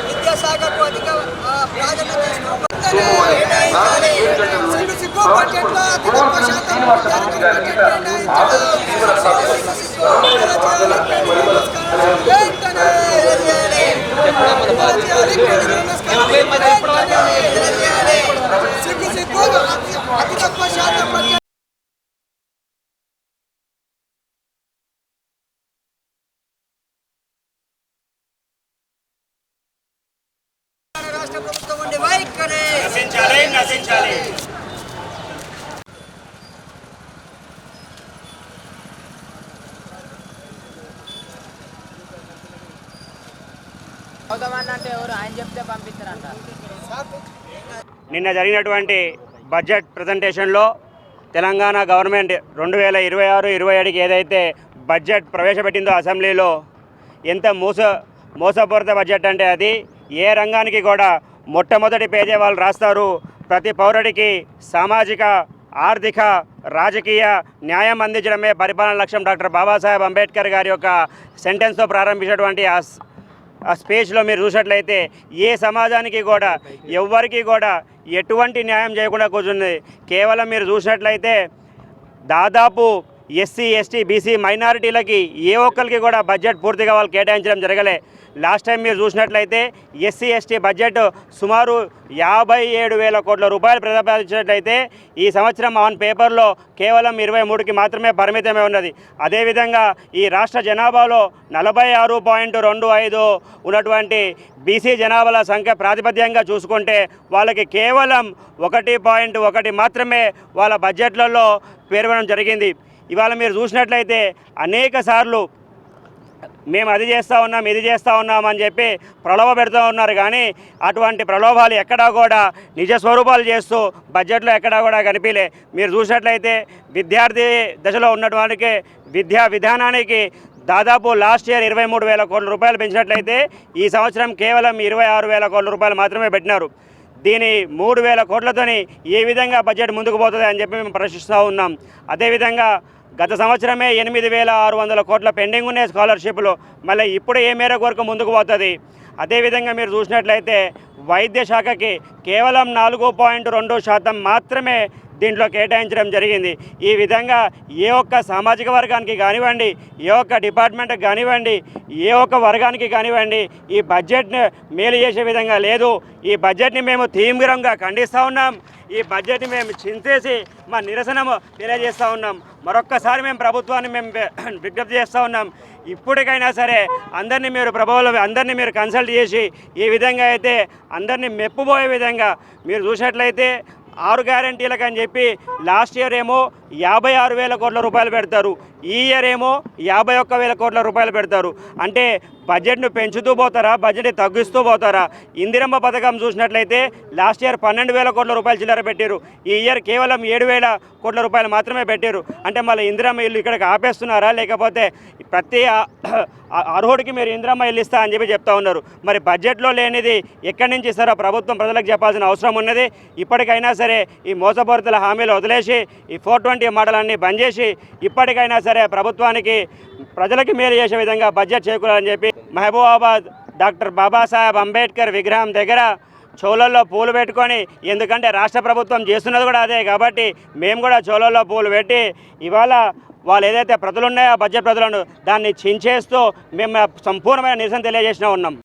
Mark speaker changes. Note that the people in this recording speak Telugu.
Speaker 1: విద్యాశాఖకు అధిక ప్రాధాన్యత అతి తక్కువ శాతం రాష్ట్ర ప్రభుత్వం ఉండి వైఖరి నశించాలి నశించాలి.
Speaker 2: నిన్న జరిగినటువంటి బడ్జెట్ ప్రజెంటేషన్లో తెలంగాణ గవర్నమెంట్ 2026-27కి ఏదైతే బడ్జెట్ ప్రవేశపెట్టిందో అసెంబ్లీలో ఎంత మోసపూరిత బడ్జెట్ అంటే అది ఏ రంగానికి కూడా మొట్టమొదటి పేజీ వాళ్ళు రాస్తారు. ప్రతి పౌరుడికి సామాజిక ఆర్థిక రాజకీయ న్యాయం అందించడమే పరిపాలన లక్ష్యం డాక్టర్ బాబాసాహెబ్ అంబేద్కర్ గారి యొక్క సెంటెన్స్తో ప్రారంభించినటువంటి ఆ స్పీచ్లో మీరు చూసినట్లయితే ఏ సమాజానికి కూడా ఎవ్వరికి కూడా ఎటువంటి న్యాయం చేయకుండా కూర్చుంది. కేవలం మీరు చూసినట్లయితే దాదాపు ఎస్సీ ఎస్టీ బీసీ మైనారిటీలకి ఏ ఒక్కరికి కూడా బడ్జెట్ పూర్తిగా వాళ్ళు కేటాయించడం జరగలే. లాస్ట్ టైం మీరు చూసినట్లయితే ఎస్సీ ఎస్టీ బడ్జెట్ సుమారు 57,000 కోట్ల రూపాయలు ప్రతిపాదించినట్లయితే ఈ సంవత్సరం ఆన్ పేపర్లో కేవలం 23కి మాత్రమే పరిమితమే ఉన్నది. అదేవిధంగా ఈ రాష్ట్ర జనాభాలో 46.25 ఉన్నటువంటి బీసీ జనాభాల సంఖ్య ప్రాతిపద్యంగా చూసుకుంటే వాళ్ళకి కేవలం 1.1 మాత్రమే వాళ్ళ బడ్జెట్లలో పేర్కొనడం జరిగింది. ఇవాళ మీరు చూసినట్లయితే అనేక సార్లు మేము అది చేస్తూ ఉన్నాం ఇది చేస్తూ ఉన్నాం అని చెప్పి ప్రలోభ పెడుతూ ఉన్నారు. కానీ అటువంటి ప్రలోభాలు ఎక్కడా కూడా నిజ స్వరూపాలు చేస్తూ బడ్జెట్లో ఎక్కడా కూడా కనిపించలే. మీరు చూసినట్లయితే విద్యార్థి దశలో ఉన్నటువంటి విద్యా విధానానికి దాదాపు లాస్ట్ ఇయర్ 23,000 కోట్ల రూపాయలు పెంచినట్లయితే ఈ సంవత్సరం కేవలం 26,000 కోట్ల రూపాయలు మాత్రమే పెట్టినారు. దీని 3,000 కోట్లతోని ఏ విధంగా బడ్జెట్ ముందుకు పోతుంది అని చెప్పి మేము ప్రశ్నిస్తూ ఉన్నాం. అదేవిధంగా గత సంవత్సరమే 8,600 కోట్ల పెండింగ్ ఉన్నాయి స్కాలర్షిప్లు. మళ్ళీ ఇప్పుడు ఏ మేరకు వరకు ముందుకు పోతుంది? అదేవిధంగా మీరు చూసినట్లయితే వైద్య శాఖకి కేవలం 4.2% మాత్రమే దీంట్లో కేటాయించడం జరిగింది. ఈ విధంగా ఏ ఒక్క సామాజిక వర్గానికి కానివ్వండి, ఏ ఒక్క డిపార్ట్మెంట్కి కానివ్వండి, ఏ ఒక్క వర్గానికి కానివ్వండి ఈ బడ్జెట్ని మేలు చేసే విధంగా లేదు. ఈ బడ్జెట్ని మేము తీవ్రంగా ఖండిస్తూ ఉన్నాం. ఈ బడ్జెట్ని మేము చింతేసి మా నిరసనము తెలియజేస్తూ ఉన్నాం. మరొక్కసారి మేము ప్రభుత్వాన్ని విజ్ఞప్తి చేస్తూ ఉన్నాం. ఇప్పటికైనా సరే అందరినీ మీరు కన్సల్ట్ చేసి ఈ విధంగా అయితే అందరినీ మెప్పుబోయే విధంగా మీరు చూసినట్లయితే 6 గ్యారంటీలకు అని చెప్పి లాస్ట్ ఇయర్ ఏమో 56,000 కోట్ల రూపాయలు పెడతారు, ఈ ఇయర్ ఏమో 51,000 కోట్ల రూపాయలు పెడతారు. అంటే బడ్జెట్ను పెంచుతూ పోతారా, బడ్జెట్ని తగ్గిస్తూ పోతారా? ఇందిరమ్మ పథకం చూసినట్లయితే లాస్ట్ ఇయర్ 12,000 కోట్ల రూపాయలు చిల్లర పెట్టారు, ఈ ఇయర్ కేవలం 7,000 కోట్ల రూపాయలు మాత్రమే పెట్టారు. అంటే మళ్ళీ ఇందిరమ్మ ఇల్లు ఇక్కడికి ఆపేస్తున్నారా, లేకపోతే ప్రతి అర్హుడికి మీరు ఇందిరమ్మ ఇల్లు ఇస్తా అని చెప్పి చెప్తా ఉన్నారు? మరి బడ్జెట్లో లేనిది ఎక్కడి నుంచి ఇస్తారో ప్రభుత్వం ప్రజలకు చెప్పాల్సిన అవసరం ఉన్నది. ఇప్పటికైనా సరే ఈ మోసపూరితల హామీలు వదిలేసి ఈ 420 మోడలన్నీ బంద్ చేసి ఇప్పటికైనా సరే ప్రభుత్వానికి ప్రజలకి మేలు చేసే విధంగా బడ్జెట్ చేకూరాలని చెప్పి మహబూబాబాద్ డాక్టర్ బాబాసాహెబ్ అంబేద్కర్ విగ్రహం దగ్గర చోళల్లో పూలు పెట్టుకొని, ఎందుకంటే రాష్ట్ర ప్రభుత్వం చేస్తున్నది కూడా అదే కాబట్టి మేము కూడా చోళల్లో పూలు పెట్టి ఇవాళ వాళ్ళు ఏదైతే ప్రజలు ఉన్నాయో బడ్జెట్ ప్రజలను దాన్ని చించేస్తూ మేము సంపూర్ణమైన నిరసన తెలియజేసినా ఉన్నాం.